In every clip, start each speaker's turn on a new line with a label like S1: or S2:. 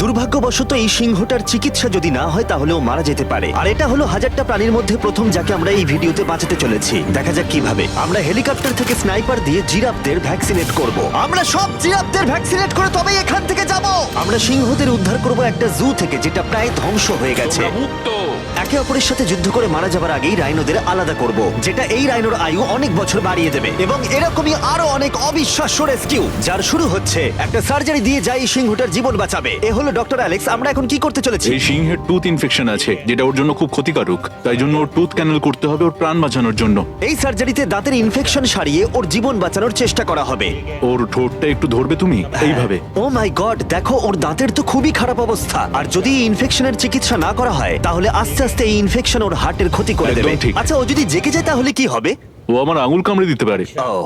S1: দুর্ভাগ্যবশত এই সিংহটার চিকিৎসা যদি না হয় তাহলে ও মারা যেতে পারে। আর এটা হলো হাজারটা প্রাণীর মধ্যে প্রথম যাকে আমরা এই ভিডিওতে বাঁচাতে চলেছি। দেখা যাক কিভাবে। আমরা হেলিকপ্টার থেকে স্নাইপার দিয়ে জিরাফদের ভ্যাকসিনেট করব। আমরা সব জিরাফদের ভ্যাকসিনেট করে তবেই এখান থেকে যাব। আমরা সিংহদের উদ্ধার করব একটা জু থেকে যেটা প্রায় ধ্বংস হয়ে গেছে। একে অপরের সাথে যুদ্ধ করে মারা যাবার আগেই রাইনোদের আলাদা করব, যেটা এই রাইনোর আয়ু অনেক বছর বাড়িয়ে দেবে। এবং এরকমই আরো অনেক অবিশ্বাস্য রেস্কিউ যার শুরু হচ্ছে একটা সার্জারি দিয়ে যা এই সিংহটার জীবন বাঁচাবে। এ হলো ডক্টর অ্যালেক্স। আমরা এখন কি করতে চলেছি?
S2: এই সিংহের টুথ ইনফেকশন আছে যেটা ওর জন্য খুব ক্ষতিকারক, তাই জন্য ওর টুথ ক্যানেল করতে হবে ওর প্রাণ বাঁচানোর জন্য।
S1: এই সার্জারিতে দাঁতের ইনফেকশন সারিয়ে ওর জীবন বাঁচানোর চেষ্টা করা হবে।
S2: ওর ঠোঁটটা একটু ধরবে তুমি এইভাবে।
S1: ও মাই গড, দেখো ওর দাঁতের তো খুবই খারাপ অবস্থা। আর যদি এই ইনফেকশনের চিকিৎসা না করা হয় তাহলে আস্তে আস্তে এই ইনফেকশন ওর হার্টের ক্ষতি করে
S2: একদম
S1: দেবে।
S2: ঠিক।
S1: আচ্ছা, ও যদি জেগে যায় তাহলে কি হবে?
S2: ও আমার আঙুল কামড়ে দিতে পারে।
S1: ও,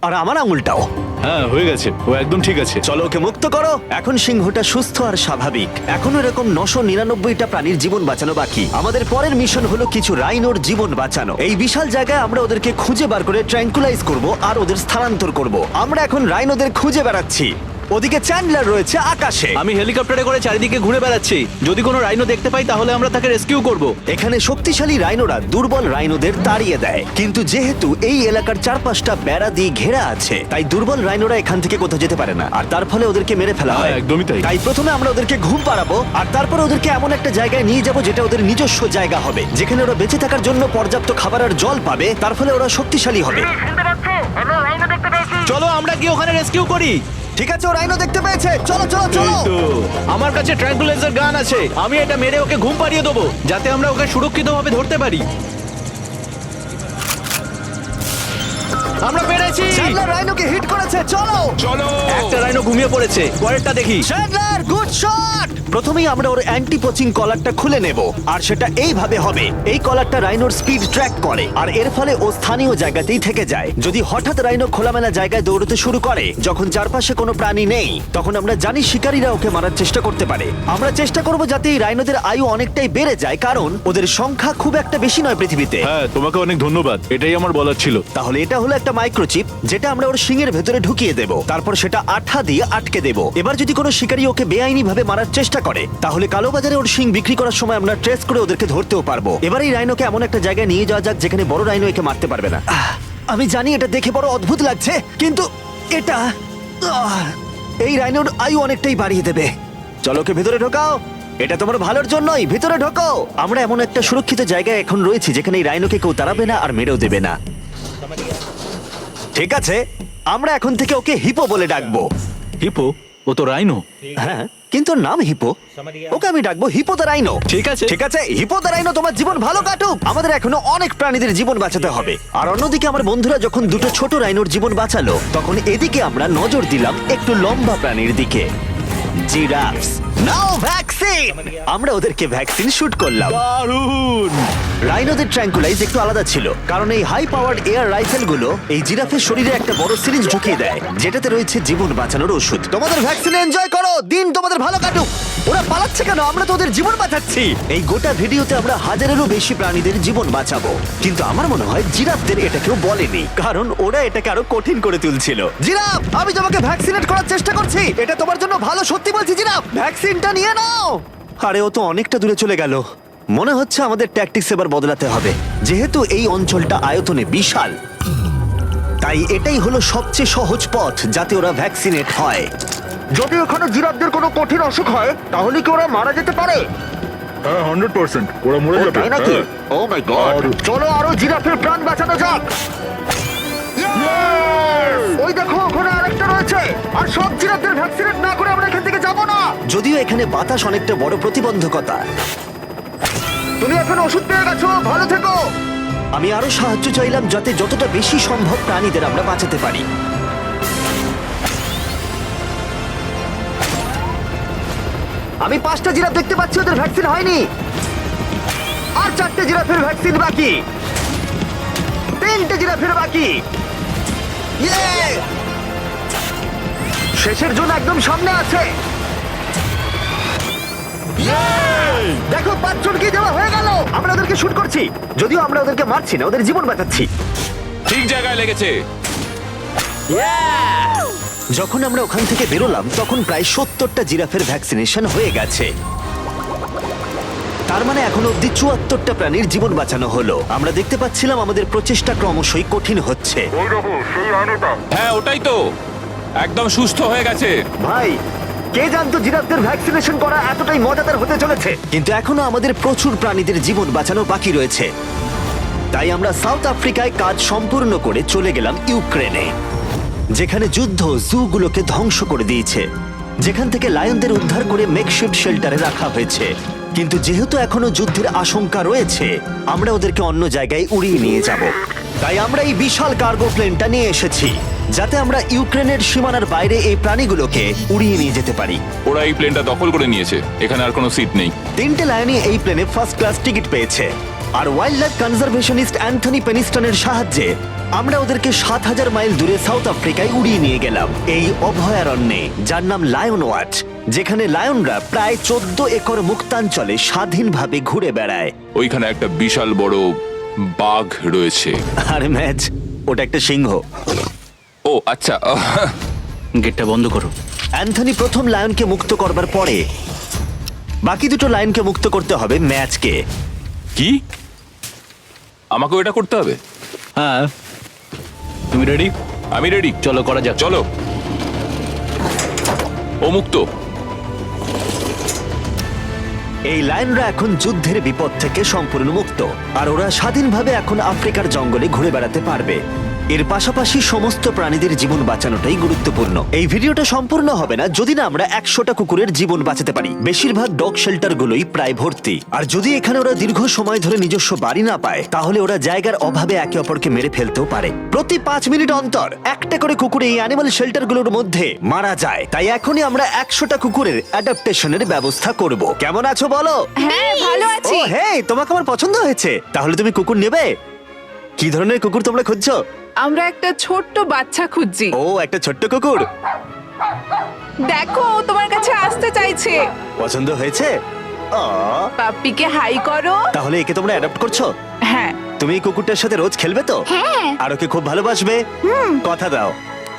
S1: আর আমার আঙুলটাও।
S2: হ্যাঁ, হয়ে গেছে, ও একদম ঠিক আছে।
S1: চলো ওকে মুক্ত করো। এখন সিংহটা সুস্থ আর স্বাভাবিক। এখনো এরকম 999টা প্রাণীর জীবন বাঁচানো বাকি। আমাদের পরের মিশন হলো কিছু রাইনোর জীবন বাঁচানো। এই বিশাল জায়গায় আমরা ওদেরকে খুঁজে বার করে ট্র্যাঙ্কুলাইজ করব আর ওদের স্থানান্তর করব। আমরা এখন রাইনোদের খুঁজে বেড়াচ্ছি। ওদিকে চ্যান্ডলার রয়েছে আকাশে।
S3: আমি হেলিকপ্টারে করে চারিদিকে ঘুরে বেড়াচ্ছি। যদি কোনো রাইনো দেখতে পাই তাহলে আমরা তাকে রেস্কিউ করব।
S1: এখানে শক্তিশালী রাইনোরা দুর্বল রাইনোদের তাড়িয়ে দেয়, কিন্তু যেহেতু এই এলাকার চারপাশটা বেড়া দিয়ে ঘেরা আছে তাই দুর্বল রাইনোরা এখান থেকে কোথাও যেতে পারে না, আর তার ফলে ওদেরকে মেরে ফেলা হয়।
S2: হ্যাঁ, একদমই তাই।
S1: তাই প্রথমে আমরা ওদেরকে ঘুম পাড়াবো আর তারপর ওদেরকে এমন একটা জায়গায় নিয়ে যাব যেটা ওদের নিজস্ব জায়গা হবে, যেখানে ওরা বেঁচে থাকার জন্য পর্যাপ্ত খাবার আর জল পাবে। তার ফলে ওরা শক্তিশালী হবে।
S3: চলো আমরা কি ওখানে রেস্কিউ করি?
S1: ঠিক আছে, ও রাইনো দেখতে পেয়েছে। চলো চলো চলো।
S3: এই তো, আমার কাছে ট্র্যাঙ্কুলাইজার গান আছে। আমি এটা মেরে ওকে ঘুম পাড়িয়ে দেবো যাতে আমরা ওকে সুরক্ষিতভাবে ধরতে পারি। আমরা পেরেছি।
S1: চ্যান্ডলার রাইনোকে হিট করেছে। চলো
S2: চলো।
S3: একটা রাইনো ঘুমিয়ে পড়েছে, পরেরটা দেখি।
S1: Chandler, good shot. প্রথমেই আমরা ওর অ্যান্টি পোচিং কলারটা খুলে নেব, আর সেটা এইভাবে হবে। এই কলারটা রাইনোর স্পিড ট্র্যাক করে আর এর ফলে ও স্থানীয় জায়গাতেই থেকে যায়। যদি হঠাৎ রাইনো খোলামেলা জায়গায় দৌড়তে শুরু করে যখন চারপাশে কোনো প্রাণী নেই, তখন আমরা জানি শিকারীরা ওকে মারার চেষ্টা করতে পারে। আমরা চেষ্টা করব যাতে এই রাইনোদের আয়ু অনেকটাই বেড়ে যায়, কারণ ওদের সংখ্যা খুব একটা বেশি নয় পৃথিবীতে।
S2: হ্যাঁ, তোমাকে অনেক ধন্যবাদ, এটাই আমার বলার ছিল।
S1: তাহলে এটা হলো একটা মাইক্রোচিপ যেটা আমরা ওর শিঙের ভেতরে ঢুকিয়ে দেব, তারপর সেটা আঠা দিয়ে আটকে দেব। এবার যদি কোনো শিকারী ওকে বেআইনি ভাবে মারার চেষ্টা করে তাহলে কালোবাজারে ওর শিং বিক্রি করার সময় আমরা ট্রেস করে ওদেরকে ধরতেও পারবো। এবার এই রাইনোকে এমন একটা জায়গায় নিয়ে যাওয়া যাক যেখানে বড় রাইনো একে মারতে পারবে না। আমি জানি এটা দেখে বড় অদ্ভুত লাগছে, কিন্তু এটা এই রাইনোর আয়ু অনেকটাই বাড়িয়ে দেবে। চলো ওকে ভেতরে ঢোকাও, এটা তোমার ভালোর জন্যই। ভিতরে ঢোকো। আমরা এমন একটা সুরক্ষিত জায়গায় এখন রয়েছি যেখানে এই রাইনোকে কেউ তাড়াবে না আর মেরেও দেবে না। ঠিক আছে, আমরা এখন থেকে ওকে হিপো বলে ডাকবো।
S2: হিপো? ও তো রাইনো।
S1: হ্যাঁ, কিন্তু ওর নাম হিপো। ওকে আমি ডাকবো হিপো দ্য রাইনো।
S3: ঠিক আছে।
S1: ঠিক আছে, হিপো দ্য রাইনো, তোমার জীবন ভালো কাটুক। আমাদের এখনো অনেক প্রাণীদের জীবন বাঁচাতে হবে। আর অন্যদিকে আমার বন্ধুরা যখন দুটো ছোট রাইনোর জীবন বাঁচালো, তখন এদিকে আমরা নজর দিলাম একটু লম্বা প্রাণীর দিকে, জিরাফস। নাও ভ্যাকসিন। আমরা ওদেরকে ভ্যাকসিন শুট করলাম।
S2: দারুণ।
S1: রাইনোদের ট্র্যাঙ্কুলাইজ একটু আলাদা ছিল, কারণ এই হাই পাওয়ার্ড এয়ার রাইফেল গুলো এই জিরাফের শরীরে একটা বড় সিরিঞ্জ ঢুকিয়ে দেয় যেটাতে রয়েছে জীবন বাঁচানোর ওষুধ। তোমাদের ভ্যাকসিন এনজয় করো, দিন তোমাদের ভালো কাটুক। ওরা পালাচ্ছে কেন? আমরা তো ওদের জীবন বাঁচাচ্ছি। এই গোটা ভিডিওতে আমরা হাজারেরও বেশি প্রাণীদের জীবন বাঁচাবো, কিন্তু আমার মনে হয় জিরাফদের এটা কেউ বলেনি, কারণ ওরা এটাকে আরো কঠিন করে তুলছিল। জিরাফ, আমি তোমাকে ভ্যাকসিনেট করার চেষ্টা করছি, এটা তোমার জন্য ভালো। সত্যি বলছি জিরাফ, ভ্যাকসিনটা নিয়ে নাও। আরে ও তো অনেকটা দূরে চলে গেল। মনে হচ্ছে আমাদের ট্যাকটিক্স এবার বদলাতে হবে। যেহেতু এই অঞ্চলটা আয়তনে বিশাল, তাই এটাই হলো সবচেয়ে সহজ পথ যাতে ওরা ভ্যাকসিনেট হয়। যদি ওখানে জিরাফদের কোনো কঠিন অসুখ হয় তাহলে কি ওরা মারা যেতে পারে?
S2: হ্যাঁ, 100% ওরা মরে
S1: ও,
S2: যাবে।
S1: তাই নাকি?
S2: হ্যাঁ।
S1: ও মাই গড, চলো আরো জিরাফের প্রাণ বাঁচানো যাক। ওই দেখো, ওখানে আরেকটা রয়েছে। আর সব জিরাফদের ভ্যাকসিনেট না করে আমরা এখান থেকে যাব না। যদিও এখানে বাতাস অনেকটা বড় প্রতিবন্ধকতা। তুমি এখন ওষুধ পেয়ে গেছো, ভালো থেকো। আমি আরো সাহায্য চাইলাম যাতে যতটা বেশি সম্ভব প্রাণীদের আমরা বাঁচাতে পারি। আমি 5টা জিরাফ দেখতে পাচ্ছি, ওদের ভ্যাকসিন হয়নি। আর 4টে জিরাফের ভ্যাকসিন বাকি। 3টে জিরাফের বাকি। ইয়ে! শেষের জন্য একদম সামনে আছে। দেখো, 5 জনকে দেওয়া হয়ে গেল। আমরা ওদেরকে শুট করছি, যদিও আমরা ওদেরকে মারছি না, ওদের জীবন বাঁচাচ্ছি।
S3: ঠিক জায়গায় লেগেছে।
S1: যখন আমরা ওখান থেকে বেরোলাম তখন প্রায় 70টা জিরাফের ভ্যাকসিনেশন হয়ে গেছে। তার মানে এখন অব্দি 74টা প্রাণীর জীবন বাঁচানো হলো। আমরা দেখতে পাচ্ছিলাম আমাদের প্রচেষ্টা ক্রমশই কঠিন হচ্ছে।
S4: হ্যাঁ ওটাই তো, একদম সুস্থ হয়ে গেছে।
S1: ভাই, কে জানতো জিরাফদের ভ্যাকসিনেশন করা এতটাই মজাদার হতে চলেছে। কিন্তু এখনো আমাদের প্রচুর প্রাণীদের জীবন বাঁচানো বাকি রয়েছে। তাই আমরা সাউথ আফ্রিকায় কাজ সম্পূর্ণ করে চলে গেলাম ইউক্রেনে, যেখানে যুদ্ধ জুগুলোকে ধ্বংস করে দিয়েছে, যেখান থেকে লায়নদের উদ্ধার করে মেকশিফট শেল্টারে রাখা হয়েছে। কিন্তু যেহেতু এখনো যুদ্ধের আশঙ্কা রয়েছে, আমরা ওদেরকে অন্য জায়গায় উড়িয়ে নিয়ে যাব। তাই আমরা এই বিশাল কার্গো প্লেনটা নিয়ে এসেছি, যাতে আমরা ইউক্রেনের সীমানার বাইরে এই প্রাণীগুলোকে উড়িয়ে নিয়ে যেতে পারি।
S4: ওরা এই প্লেনটা দখল করে নিয়েছে, এখানে আর কোনো সিট নেই।
S1: 3টে লায়নই এই প্লেনে ফার্স্ট ক্লাস টিকিট পেয়েছে। আর ওয়াইল্ড লাইফ কনজারভেশনিস্ট অ্যান্থনি পেনিস্টনের সাহায্যে আমরা ওদেরকে 7000 মাইল দূরে সাউথ আফ্রিকায় উড়িয়ে নিয়ে গেলাম, এই অভয়ারণ্যে যার নাম লায়ন ওয়াচ, যেখানে লায়নরা প্রায় 14 একর মুক্তাঞ্চলে স্বাধীনভাবে ঘুরে বেড়ায়।
S4: ওইখানে একটা বিশাল বড় বাঘ রয়েছে।
S1: আর ম্যাচ, ওটা একটা সিংহ।
S4: ও আচ্ছা।
S3: গেটটা বন্ধ করো।
S1: অ্যান্থনি প্রথম লায়নকে মুক্ত করবার পরে বাকি দুটো লায়নকে মুক্ত করতে হবে ম্যাচকে।
S4: কি আমাকে এটা করতে হবে?
S3: হ্যাঁ, তুমি রেডি?
S4: আমি রেডি।
S3: চলো করা যাক।
S4: চলো। ও মুক্ত।
S1: এই লায়নরা এখন যুদ্ধের বিপদ থেকে সম্পূর্ণ মুক্ত, আর ওরা স্বাধীনভাবে এখন আফ্রিকার জঙ্গলে ঘুরে বেড়াতে পারবে। এর পাশাপাশি সমস্ত প্রাণীদের জীবন বাঁচানোটাই গুরুত্বপূর্ণ। এই ভিডিওটা সম্পূর্ণ হবে না যদি না আমরা 100টা কুকুরের জীবন বাঁচাতে পারি। বেশিরভাগ ডগ শেল্টার গুলোই প্রায় ভর্তি, আর যদি এখানে ওরা দীর্ঘ সময় ধরে নিজস্ব বাড়ি না পায়, তাহলে ওরা জায়গার অভাবে একে অপরকে মেরে ফেলতেও পারে। প্রতি 5 মিনিট অন্তর একটা করে কুকুর এই অ্যানিমাল শেল্টার গুলোর মধ্যে মারা যায়। তাই এখনই আমরা 100টা কুকুরের অ্যাডাপ্টেশনের ব্যবস্থা করব। কেমন আছো বলো?
S5: হ্যাঁ ভালো
S1: ও
S5: আছি।
S1: হেই, তোমাকে আমার পছন্দ হয়েছে। তাহলে তুমি কুকুর নেবে? কি ধরনের কুকুর তোমরা খুঁজছো?
S5: আমরা একটা ছোট্ট বাচ্চা খুঁজছি।
S1: ও, একটা ছোট্ট কুকুর।
S5: দেখো ও তোমার কাছে আসতে চাইছে।
S1: পছন্দ হয়েছে? আ,
S5: পাপ্পিকে হাই করো।
S1: তাহলে একে তোমরা অ্যাডাপ্ট করছো?
S5: হ্যাঁ।
S1: তুমি এই কুকুরটার সাথে রোজ খেলবে তো?
S5: হ্যাঁ।
S1: আর ওকে খুব ভালোবাসবে? কথা দাও।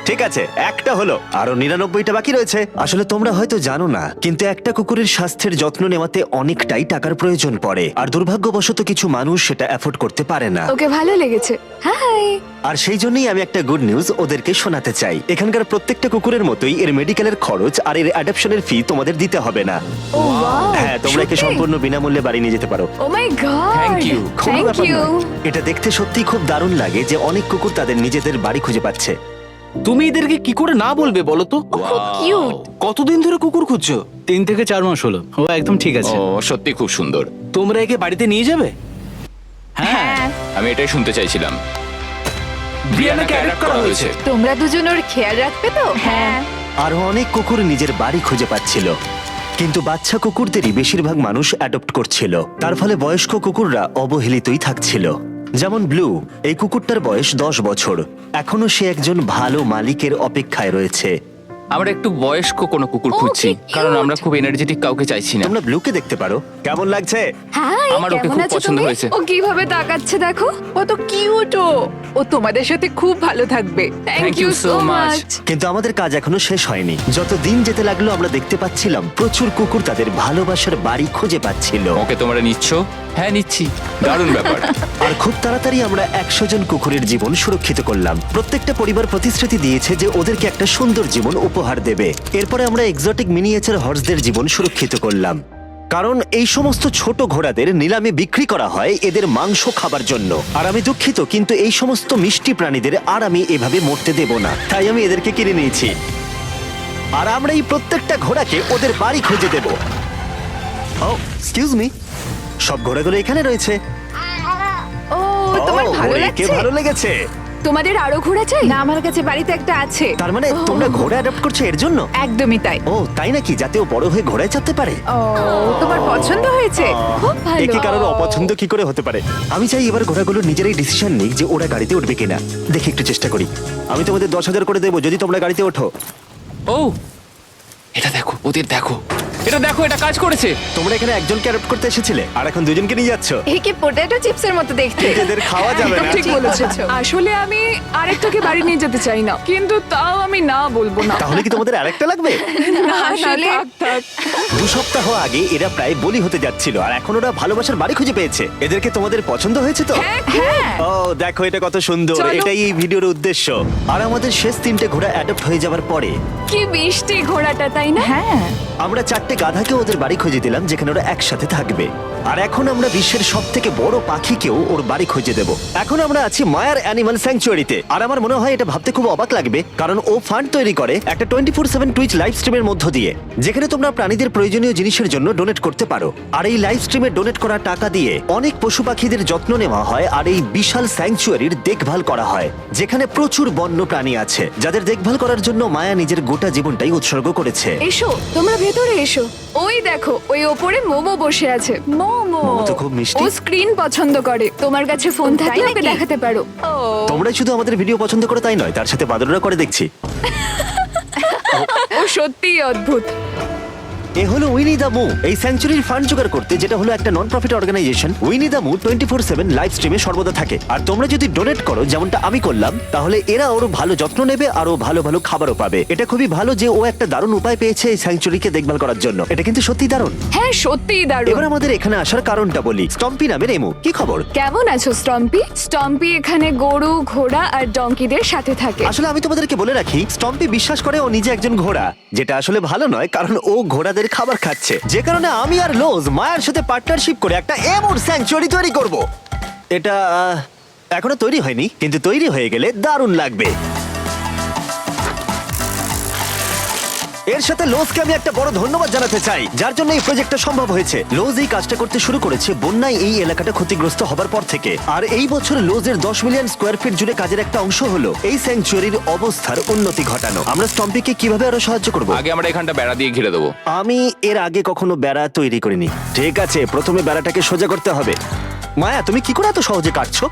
S1: ঠিক আছে, একটা হলো, আরো 99টা বাকি রয়েছে। আসলে তোমরা হয়তো জানো না, কিন্তু একটা কুকুরের স্বাস্থ্যের যত্ন নেওয়াতে অনেকটাই টাকার প্রয়োজন পড়ে, আর দুর্ভাগ্যবশত কিছু মানুষ সেটা অ্যাফোর্ড করতে পারে না।
S6: ওকে ভালো লেগেছে। হাই।
S1: আর সেই জন্যই আমি একটা গুড নিউজ ওদেরকে শোনাতে চাই। এখানকার প্রত্যেকটা কুকুরের মতোই এর মেডিকেলের খরচ আর এর অ্যাডপশনের ফি তোমাদের দিতে হবে না।
S6: ও ওয়াও।
S1: হ্যাঁ, তোমরা একে সম্পূর্ণ বিনামূল্যে বাড়ি নিয়ে যেতে পারো।
S6: ও মাই গড।
S4: Thank you.
S1: কোনো
S6: থ্যাংক
S1: ব্যাপার
S6: ইউ।
S1: নয়। এটা দেখতে সত্যিই খুব দারুণ লাগে যে অনেক কুকুর তাদের নিজেদের বাড়ি খুঁজে পাচ্ছে।
S3: তুমি এদেরকে কি করে না বলবে বলো তো?
S6: খুব কিউট।
S3: কতদিন ধরে কুকুর খুঁজছো? 3 থেকে 4 মাস হলো। ও একদম ঠিক আছে।
S4: ও সত্যি খুব সুন্দর।
S3: তোমরা একে বাড়িতে নিয়ে যাবে?
S5: হ্যাঁ।
S4: আমি এটাই শুনতে চাইছিলাম। ব্রিয়ানাকে অ্যাডাপ্ট করা হয়েছে।
S6: তোমরা দুজন ওর খেয়াল রাখবে তো?
S5: হ্যাঁ।
S1: আরো অনেক কুকুর নিজের বাড়ি খুঁজে পাচ্ছিল, কিন্তু বাচ্চা কুকুরদেরই বেশিরভাগ মানুষ অ্যাডপ্ট করছিল। তার ফলে বয়স্ক কুকুররা অবহেলিতই থাকছিল। যেমন ব্লু, এই কুকুরটার বয়স 10 বছর। এখনো সে একজন ভালো মালিকের অপেক্ষায় রয়েছে।
S7: আমরা একটু বয়স্ক কোনো কুকুর
S6: ও,
S7: খুঁজছি,
S6: কি cute!
S7: কারণ আমরা খুব এনার্জেটিক কাউকে চাইছি না।
S1: তোমরা ব্লুকে দেখতে পারো। কেমন লাগছে?
S6: হাই।
S7: আমার ওকে
S6: কেমন
S7: খুব
S6: আছো
S7: পছন্দ
S6: তুমি?
S7: হয়েছে।
S6: ও কিভাবে তাকাচ্ছে দেখো।
S5: ও তো কিউট। ও তোমাদের সাথে খুব ভালো থাকবে।
S6: Thank you so much.
S1: কিন্তু আমাদের কাজ এখনো শেষ হয়নি। যত দিন যেতে লাগলো আমরা দেখতে পাচ্ছিলাম প্রচুর কুকুর তাদের ভালোবাসার বাড়ি খুঁজে পাচ্ছিল।
S4: ওকে তোমরা নিচ্ছ?
S7: হ্যাঁ নিচ্ছি।
S4: দারুণ ব্যাপার।
S1: আর খুব তাড়াতাড়ি আমরা 100 জন কুকুরের জীবন সুরক্ষিত করলাম। প্রত্যেকটা পরিবার প্রতিশ্রুতি দিয়েছে যে ওদেরকে একটা সুন্দর জীবন উপহার দেবে। এরপরে আমরা এক্সোটিক মিনিয়েচার হর্সদের জীবন সুরক্ষিত করলাম, কারণ এই সমস্ত ছোট ঘোড়াদের নিলামে বিক্রি করা হয় এদের মাংস খাবার জন্য। আর আমি দুঃখিত, কিন্তু এই সমস্ত মিষ্টি প্রাণীদের আর আমি এভাবে মরতে দেব না, তাই আমি এদেরকে কিনে নিয়েছি। আর আমরা এই প্রত্যেকটা ঘোড়াকে ওদের বাড়ি খুঁজে দেব। ও এক্সকিউজ মি, সব ঘোড়াগুলো এখানে রয়েছে।
S5: ও তোমার
S1: ও,
S5: ভালো
S1: ওরে, কে
S5: লাগছে?
S1: ভালো লেগেছে?
S6: তোমাদের আরো ঘোড়া চাই?
S5: না, আমার কাছে বাড়িতে একটা আছে।
S1: তার মানে তোমরা ঘোড়া অ্যাডাপ্ট করছো এর জন্য?
S5: একদমই তাই।
S1: ও তাই নাকি? যাতে ও বড় হয়ে ঘোড়ায় চাপতে পারে?
S5: ও তোমার পছন্দ হয়েছে?
S6: খুব ভালো।
S1: একে কারোর অপছন্দ কি করে হতে পারে? আমি চাই এবার ঘোড়াগুলো নিজেরাই ডিসিশন নিক যে ওরা গাড়িতে উঠবে কিনা। দেখি একটু চেষ্টা করি। আমি তোমাদের 10,000 করে দেবো যদি তোমরা গাড়িতে ওঠো।
S7: ও এটা দেখো, ওদের দেখো। এটা দেখো, এটা কাজ করেছে।
S1: তোমরা এখানে একজনকে অ্যাডপ্ট করতে এসেছিলে আর এখন দুজনকে নিয়ে যাচ্ছ।
S6: একে পটেটো চিপসের মতো দেখতে।
S1: এদের খাওয়া যাবে না।
S5: ঠিক বলেছো। আসলে আমি আরেকটাকে বাড়ি নিয়ে যেতে চাই না, কিন্তু তাও আমি না বলবো না।
S1: তাহলে কি তোমাদের আরেকটা লাগবে?
S5: না,
S6: আসলে
S5: থাক, থাক।
S1: 2 সপ্তাহ আগে এরা প্রায় বলি হতে যাচ্ছিল আর এখন ওরা ভালোবাসার বাড়ি খুঁজে পেয়েছে। এদেরকে তোমাদের পছন্দ হয়েছে তো?
S5: হ্যাঁ।
S1: ও দেখো এটা কত সুন্দর।
S5: চলো।
S1: এটাই এই ভিডিওর উদ্দেশ্য। আর আমাদের শেষ 3টে ঘোড়া অ্যাডপ্ট হয়ে যাওয়ার পরে
S6: কি মিষ্টি ঘোড়াটা, তাই না?
S5: হ্যাঁ।
S1: আমরা 4টে গাধাকে ওদের বাড়ি খুঁজে দিলাম যেখানে ওরা একসাথে থাকবে। আর এখন আমরা বিশ্বের সবথেকে বড় পাখিকেও ওর বাড়ি খুঁজে দেব। এখন আমরা আছি মায়ার অ্যানিমাল স্যাংচুয়ারিতে। আর আমার মনে হয় এটা ভাবতে খুব অবাক লাগবে, কারণ ও ফান্ড তৈরি করে একটা 24/7 টুইচ লাইভ স্ট্রিমের মধ্য দিয়ে, যেখানে তোমরা প্রাণীদের প্রয়োজনীয় জিনিসের জন্য ডোনেট করতে পারো। আর এই লাইভ স্ট্রিমে ডোনেট করা টাকা দিয়ে অনেক পশু পাখিদের যত্ন নেওয়া হয় আর এই বিশাল স্যাংচুয়ারির দেখভাল করা হয়, যেখানে প্রচুর বন্য প্রাণী আছে যাদের দেখভাল করার জন্য মায়া নিজের গোটা জীবনটাই উৎসর্গ করেছে।
S6: এসো, তোমরা ভেতরে এসো। ওই দেখো, ওই ওপরে মোমো বসে আছে। মোমো
S1: মোমো তো খুব মিষ্টি।
S6: ও স্ক্রিন পছন্দ করে। তোমার কাছে ফোন থাকলে ওকে দেখাতে পারো।
S1: তোমরা শুধু আমাদের ভিডিও পছন্দ করো তাই নয়, তার সাথে বাদররা করে দেখছি।
S5: ও সত্যিই অদ্ভুত।
S1: এ হলো উইনি দা মু, এই স্যাংচুরির ফান্ড জোগাড় করতে, যেটা হলো একটা নন প্রফিট অর্গানাইজেশন। উইনি দা মু 24/7 লাইভ স্ট্রিমে সর্বদা থাকে। আর তোমরা যদি ডোনেট করো, যেমনটা আমি করলাম, তাহলে এরা ওর ভালো যত্ন নেবে আর ও ভালো ভালো খাবারও পাবে। এটা খুবই ভালো যে ও একটা দারুণ উপায় পেয়েছে এই স্যাংচুরিকে দেখভাল করার জন্য। এটা কিন্তু সত্যি দারুণ।
S5: হ্যাঁ, সত্যিই দারুণ।
S1: এবার আমাদের এখানে আসার কারণটা বলি। স্টম্পি নামের এমু, কি খবর?
S6: কেমন আছো স্টম্পি? স্টম্পি এখানে গরু, ঘোড়া আর ডঙ্কিদের সাথে থাকে।
S1: আসলে আমি তোমাদেরকে বলে রাখি, স্টম্পি বিশ্বাস করে ও নিজে একজন ঘোড়া, যেটা আসলে ভালো নয়, কারণ ও ঘোড়াদের খাবার খাচ্ছে। যে কারণে আমি আর লোজ মায়ের সাথে পার্টনারশিপ করে একটা এমন স্যাংচুয়ারি তৈরি করব। এটা এখনো তৈরি হয়নি, কিন্তু তৈরি হয়ে গেলে দারুণ লাগবে। এর সাথে লোজকে আমি একটা বড় ধন্যবাদ জানাতে চাই, যার জন্য এই প্রজেক্টটা সম্ভব হয়েছে। লোজ এই কাজটা করতে শুরু করেছে বন্যায় এই এলাকাটা ক্ষতিগ্রস্ত হবার পর থেকে। আর এই বছর লোজের 10 মিলিয়ন স্কোয়ার ফিট জুড়ে কাজের একটা অংশ হলো এই স্যাংচুয়ারির অবস্থার উন্নতি ঘটানো। আমরা স্টম্পিকে কিভাবে আরো সাহায্য করব?
S7: আগে আমরা এখানটা বেড়া দিয়ে ঘিরে দেবো।
S1: আমি এর আগে কখনো বেড়া তৈরি করিনি। ঠিক আছে, প্রথমে বেড়াটাকে সোজা করতে হবে। মায়া, তুমি কি করে এত সহজে কাটছো?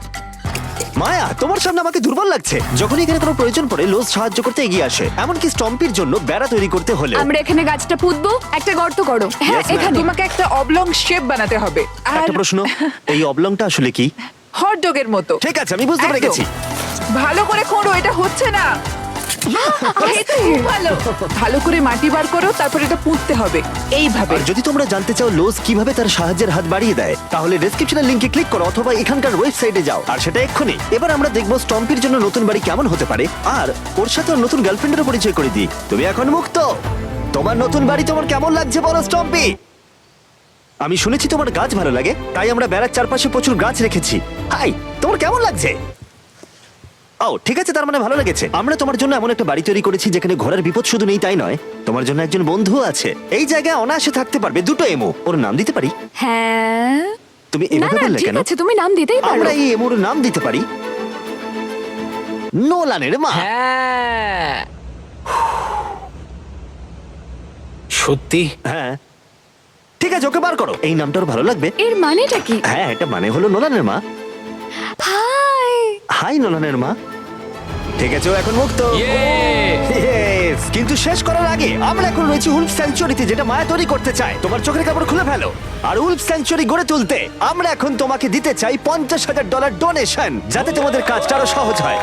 S1: মায়া, তোমার সামনে আমাকে দুর্বল লাগছে। যখনই এখানে কোনো প্রয়োজন পড়ে, লোজ সাহায্য করতে এগিয়ে আসে। এমনকি স্টম্পির জন্য বেড়া তৈরি করতে হলে।
S6: আমরা এখানে গাছটা পুঁতবো, একটা গর্ত করো।
S5: হ্যাঁ,
S1: Yes, ma'am.
S5: এখানে তোমাকে একটা অবলং শেপ বানাতে হবে। আর
S1: একটা প্রশ্ন, এই অবলংটা আসলে কি?
S5: হটডগের মতো।
S1: ঠিক আছে, আমি বুঝতে পেরে
S5: একদম।
S1: গেছি।
S5: ভালো করে খোঁড়ো, এটা হচ্ছে না।
S6: খুব ভালো।
S5: ভালো করে মাটি বার করো, তারপর এটা পুঁততে হবে এইভাবে।
S1: আর যদি তোমরা জানতে চাও লোজ কিভাবে তার সাহায্যের হাত বাড়িয়ে দেয়, তাহলে ডেসক্রিপশনের লিংকে ক্লিক করো অথবা এখানকার ওয়েবসাইটে যাও, আর সেটা এক্ষুনি। এবার আমরা দেখবো স্টম্পির জন্য নতুন বাড়ি কেমন হতে পারে, আর ওর সাথে ওর নতুন গার্লফ্রেন্ডেরও পরিচয় করে দিই। তুমি এখন মুক্ত। তোমার নতুন বাড়ি তোমার কেমন লাগছে বলো স্টম্পি? আমি শুনেছি তোমার গাছ ভালো লাগে, তাই আমরা বেড়ার চারপাশে প্রচুর গাছ রেখেছি। হাই, তোমার কেমন লাগছে? ও ঠিক আছে, তার মানে ভালো লেগেছে। আমরা তোমার জন্য এমন একটা বাড়ি তৈরি করেছি যেখানে ঘোড়ার বিপদ শুধু নেই তাই নয়, তোমার জন্য একজন বন্ধু আছে। এই জায়গায় অনায়াসে থাকতে পারবে 2টো এমো। ওর নাম দিতে পারি?
S6: হ্যাঁ।
S1: তুমি
S6: না
S1: এভাবে
S6: না,
S1: বললে
S6: ঠিক
S1: কেন?
S6: আছে, তুমি নাম দিতেই পারো।
S1: আমরা এই এমোর নাম দিতে পারি নোলানের মা।
S3: হ্যাঁ, সত্যি
S1: হ্যাঁ ঠিক আছে, ওকে বার করো। এই নামটা ওর ভালো লাগবে।
S6: এর মানেটা কি?
S1: হ্যাঁ, এটা মানে হলো নোলানের মা।
S6: হাই।
S1: হাই নোলানের মা। ঠিক আছে, ও এখন মুক্ত।
S7: Yay!
S1: Yes! কিন্তু শেষ করার আগে আমরা এখন রয়েছি উলফ স্যাংচুয়ারিতে, যেটা মায়া তৈরি করতে চায়। তোমার চোখের কাপড় খুলে ফেলো। আর উলফ স্যাংচুয়ারি গড়ে তুলতে আমরা এখন তোমাকে দিতে চাই $50,000 ডোনেশন, যাতে তোমাদের কাজটা আরো সহজ হয়।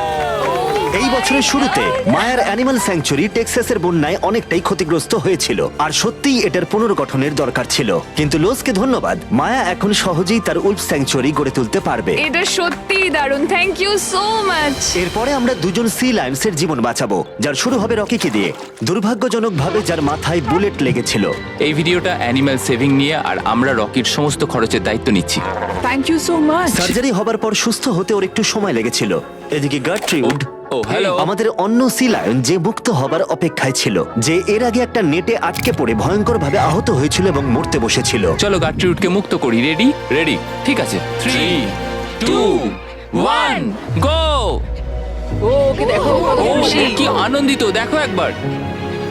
S1: এই বছরের শুরুতে মায়ার অ্যানিমাল স্যাংচুয়ারি টেক্সাসের বন্যায় অনেকটাই ক্ষতিগ্রস্ত হয়েছিল, আর সত্যিই এটার পুনর্গঠনের দরকার ছিল। কিন্তু লোজকে ধন্যবাদ, মায়া এখন সহজেই তার উলফ স্যাংচুয়ারি গড়ে তুলতে পারবে।
S6: এটা সত্যিই দারুণ। Thank you so much.
S1: এরপরে আমরা দুজন সি লায়ন্সের জীবন বাঁচাবো, যার শুরু হবে রকিকে দিয়ে, দুর্ভাগ্যজনকভাবে যার মাথায় বুলেট লেগেছিল।
S7: এই ভিডিওটা অ্যানিম্যাল সেভিং নিয়ে, আর আমরা রকির সমস্ত খরচের দায়িত্ব নিচ্ছি।
S5: Thank you so much.
S1: Surgery হবার পর সুস্থ হতে ওর একটু সময় লেগেছিল। এদিকে গার্ট্রিউড,
S7: ও হ্যালো।
S1: আমাদের অন্য সি লায়ন, যে মুক্ত হবার অপেক্ষায় ছিল, যে এর আগে একটা নেটে আটকে পড়ে ভয়ঙ্করভাবে আহত হয়েছিল এবং মরতে বসেছিল।
S7: চলো গাট্রিউডকে মুক্ত করি। রেডি? রেডি। ঠিক আছে, 3, 2, 1, গো!
S5: ও, ওকে দেখো, ও কত
S7: ও
S5: খুশি।
S7: কি আনন্দিত, দেখো একবার।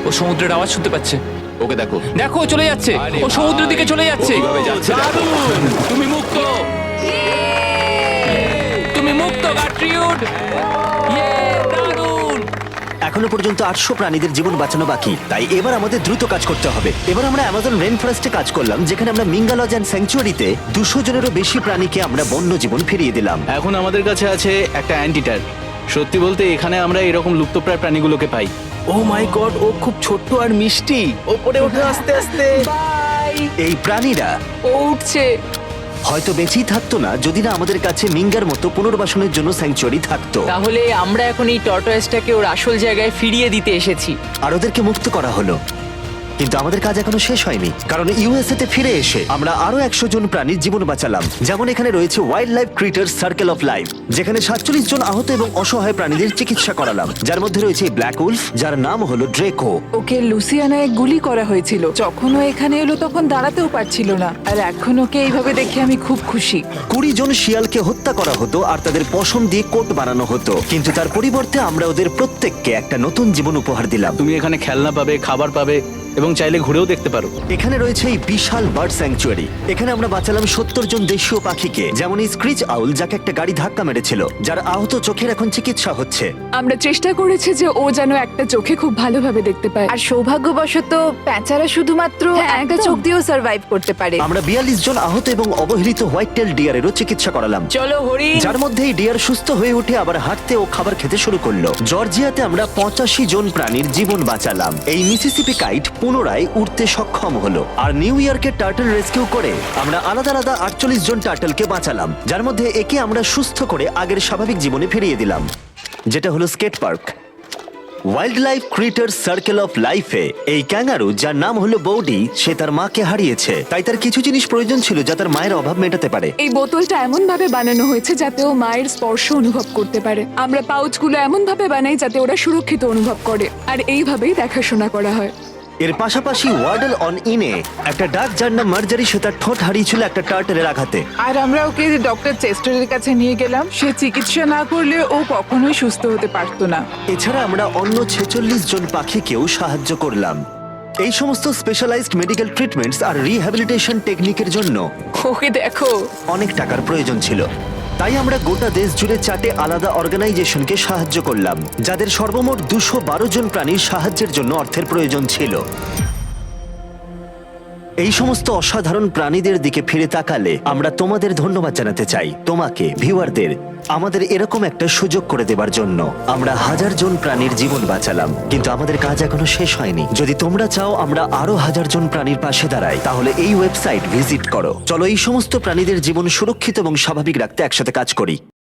S7: ও সমুদ্রের আওয়াজ শুনতে পাচ্ছে। ওকে দেখো, দেখো চলে যাচ্ছে। ও সমুদ্রের দিকে চলে যাচ্ছে। দারুণ! তুমি মুক্ত। তুমি মুক্ত গাট্রিউড। ইয়ে, দারুণ!
S1: এখনো পর্যন্ত 800 প্রাণীদের জীবন বাঁচানো বাকি, তাই এবার আমাদের দ্রুত কাজ করতে হবে। এবার আমরা অ্যামাজন রেন ফরেস্টে কাজ করলাম, যেখানে আমরা মিঙ্গালজ অ্যান্ড স্যাংচুয়ারিতে 200 জনেরও বেশি প্রাণীকে আমরা বন্য জীবন ফিরিয়ে দিলাম।
S3: এখন আমাদের কাছে আছে একটা অ্যান্টিটার। সত্যি বলতে এখানে আমরা এরকম লুপ্তপ্রায় প্রাণীগুলোকে পাই। ও মাই গড, ও খুব ছোট্ট আর মিষ্টি। ওপরে ওঠে আস্তে আস্তে।
S5: বাই।
S1: এই প্রাণীরা
S5: ও উঠছে।
S1: হয়তো বেঁচেই থাকতো না যদি না আমাদের কাছে মিঙ্গার মতো পুনর্বাসনের জন্য স্যাংচুয়ারি থাকতো।
S8: তাহলে আমরা এখন এই টর্টয়েসটাকে ওর আসল জায়গায় ফিরিয়ে দিতে এসেছি।
S1: আর ওদেরকে মুক্ত করা হলো। কিন্তু আমাদের কাজ এখনো শেষ হয়নি, কারণ ইউএসএ তে ফিরে এসে আমরা আরো 100 জন প্রাণীর জীবন বাঁচালাম। যেমন এখানে রয়েছে wild life critter circle of life, যেখানে 47 জন আহত এবং অসহায় প্রাণীদের চিকিৎসা করালাম, যার মধ্যে রয়েছে ব্ল্যাক উলফ, যার নাম হলো ড্রেকো।
S9: ওকে লুসিয়ানায় গুলি করা হয়েছিল। যখন ও এখানে এলো তখন দাঁড়াতেও পারছিল না, আর এখন ওকে এইভাবে দেখে আমি খুব খুশি।
S1: 20 জন শিয়ালকে হত্যা করা হতো আর তাদের পশম দিয়ে কোট বানানো হতো, কিন্তু তার পরিবর্তে আমরা ওদের প্রত্যেককে একটা নতুন জীবন উপহার দিলাম।
S3: তুমি এখানে খেলনা পাবে, খাবার পাবে এবং চাইলে ঘুরেও দেখতে পারো।
S1: এখানে রয়েছে এই বিশাল বার্ড স্যাংচুয়ারি। এখানে আমরা বাঁচালাম 70 জন দেশীয় পাখিকে, যেমন এই স্ক্রিচ আউল, যাকে একটা গাড়ি ধাক্কা মেরেছিল, যার আহত চোখের এখন চিকিৎসা হচ্ছে।
S5: আমরা চেষ্টা করেছি যে ও যেন একটা চোখে খুব ভালোভাবে দেখতে পায়।
S9: আর সৌভাগ্যবশত প্যাঁচারা শুধুমাত্র
S6: হ্যাঁ,
S9: একটা
S6: একদম।
S9: চোখ দিয়েও সার্ভাইভ করতে পারে।
S1: আমরা 42 জন আহত এবং অবহেলিত হোয়াইট টেল ডিয়ারেরও চিকিৎসা করালাম,
S8: চলো হরিণ।
S1: যার মধ্যে এই ডিয়ার সুস্থ হয়ে উঠে আবার হাঁটতে ও খাবার খেতে শুরু করলো। জর্জিয়াতে আমরা 85 জন প্রাণীর জীবন বাঁচালাম। এই মিসিসিপি কাইট পুনরায় উঠতে সক্ষম হলো। আর নিউ ইয়র্কের টার্টল রেস্কিউ করে আমরা আলাদা আলাদা 48 জন টার্টলকে বাঁচালাম, যার মধ্যে একে আমরা সুস্থ করে আগের স্বাভাবিক জীবনে ফিরিয়ে দিলাম, যেটা হলো skate park. Wild life critter circle of লাইফে এই ক্যাঙ্গারু, যার নাম হলো বৌডি, সে তার মাকে হারিয়েছে, তাই তার কিছু জিনিস প্রয়োজন ছিল যা তার মায়ের অভাব মেটাতে পারে।
S5: এই বোতলটা এমন ভাবে বানানো হয়েছে যাতে ও মায়ের স্পর্শ অনুভব করতে পারে। আমরা পাউচগুলো এমন ভাবে বানাই যাতে ওরা সুরক্ষিত অনুভব করে, আর এইভাবেই দেখাশোনা করা হয়।
S1: এর পাশাপাশি ওয়ার্ডল অন ইনে একটা ডাক, যার নাম মার্জারি, সে তার ঠোঁট হারিয়েছিল একটা টার্টেলের আঘাতে।
S9: আর আমরা ওকে ডক্টর চেস্টারের কাছে নিয়ে গেলাম। সে চিকিৎসা না করলে ও কখনোই সুস্থ হতে পারতো না।
S1: এছাড়া আমরা অন্য 46 জন পাখিকেও সাহায্য করলাম। এই সমস্ত স্পেশালাইজড মেডিকেল ট্রিটমেন্টস আর রিহ্যাবিলিটেশন টেকনিকের জন্য
S8: ওকে দেখো।
S1: অনেক টাকার প্রয়োজন ছিল, তাই আমরা গোটা দেশ জুড়ে 4টে আলাদা অর্গানাইজেশনকে সাহায্য করলাম, যাদের সর্বমোট 212 জন প্রাণীর সাহায্যের জন্য অর্থের প্রয়োজন ছিল। এই সমস্ত অসাধারণ প্রাণীদের দিকে ফিরে তাকালে আমরা তোমাদের ধন্যবাদ জানাতে চাই, তোমাকে ভিউয়ারদের, আমাদের এরকম একটা সুযোগ করে দেবার জন্য। আমরা 1000 জন প্রাণীর জীবন বাঁচালাম, কিন্তু আমাদের কাজ এখনো শেষ হয়নি। যদি তোমরা চাও আমরা আরো 1000 জন প্রাণীর পাশে দাঁড়াই, তাহলে এই ওয়েবসাইট ভিজিট করো। চলো এই সমস্ত প্রাণীদের জীবন সুরক্ষিত এবং স্বাভাবিক রাখতে একসাথে কাজ করি।